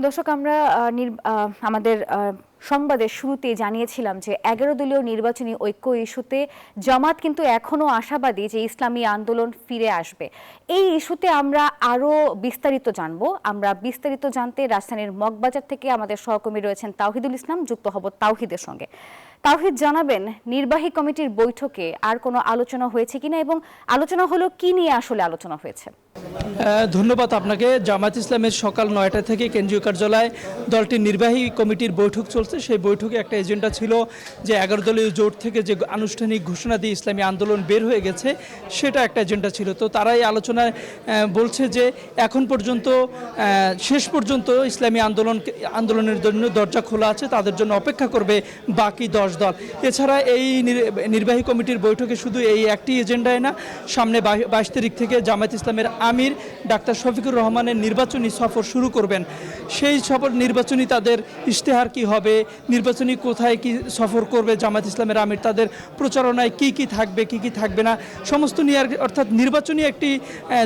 দর্শক আমরা আমাদের সংবাদের শুরুতে জানিয়েছিলাম যে 11 দলীয় নির্বাচনী ঐক্য ইস্যুতে জামাত কিন্তু এখনো আশাবাদী যে ইসলামী আন্দোলন ফিরে আসবে। এই ইস্যুতে আমরা আরো বিস্তারিত জানবো। আমরা বিস্তারিত জানতে রাজধানীর মগবাজার থেকে আমাদের সহকর্মী রয়েছেন তাওহিদুল ইসলাম, যুক্ত হব তাওহিদের সঙ্গে। তাওহিদ, জানাবেন নির্বাহী কমিটির বৈঠকে আর কোনো আলোচনা হয়েছে কিনা এবং আলোচনা হলো কি নিয়ে আসলে আলোচনা হয়েছে? ধন্যবাদ আপনাকে। জামায়াত ইসলামের সকাল 9টা থেকে কেন্দ্রীয় কার্যালয়ে দলটির নির্বাহী কমিটির বৈঠক চলছে। সেই বৈঠকে একটা এজেন্ডা ছিল যে 11 দলীয় জোট থেকে যে আনুষ্ঠানিক ঘোষণা দিয়ে ইসলামী আন্দোলন বের হয়ে গেছে, সেটা একটা এজেন্ডা ছিল। তো তারা এই আলোচনায় বলছে যে এখন পর্যন্ত শেষ পর্যন্ত ইসলামী আন্দোলনের জন্য দরজা খোলা আছে, তাদের জন্য অপেক্ষা করবে বাকি 10 দল। এছাড়া এই নির্বাহী কমিটির বৈঠকে শুধু এই একটি এজেন্ডায় না, সামনে 22 তারিখ থেকে জামায়াত ইসলামের আমির ডাক্তার শফিকুর রহমানের নির্বাচনী সফর শুরু করবেন। সেই সফর নির্বাচনী তাদের ইশতেহার কি হবে, নির্বাচনী কোথায় কি সফর করবে জামায়াত ইসলামের আমির, তাদের প্রচারণায় কি কি থাকবে কি কি থাকবে না, সমস্ত নিয়ে অর্থাৎ নির্বাচনী একটি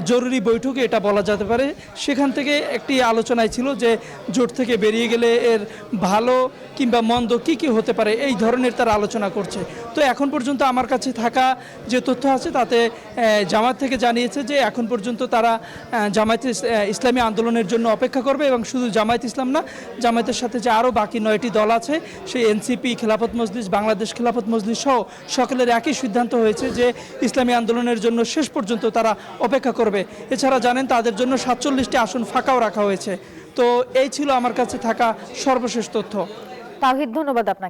জরুরি বৈঠকে এটা বলা যেতে পারে। সেখান থেকে একটি আলোচনায় ছিল যে জোট থেকে বেরিয়ে গেলে এর ভালো কিংবা মন্দ কি কি হতে পারে, এই ধরনের তারা আলোচনা করছে। তো এখন পর্যন্ত আমার কাছে থাকা যে তথ্য আছে তাতে জামায়াত থেকে জানিয়েছে যে এখন পর্যন্ত তারা জামায়াত ইসলামী আন্দোলনের জন্য অপেক্ষা করবে এবং শুধু জামায়াত ইসলাম না, জামায়াতের সাথে যে আরও বাকি 9টি দল আছে, সেই এনসিপি, খেলাফত মজলিস, বাংলাদেশ খেলাফত মজলিস সহ সকলের একই সিদ্ধান্ত হয়েছে যে ইসলামী আন্দোলনের জন্য শেষ পর্যন্ত তারা অপেক্ষা করবে। এছাড়া জানেন তাদের জন্য 47টি আসন ফাঁকাও রাখা হয়েছে। তো এই ছিল আমার কাছে থাকা সর্বশেষ তথ্য। তাওহিদ, ধন্যবাদ আপনাকে।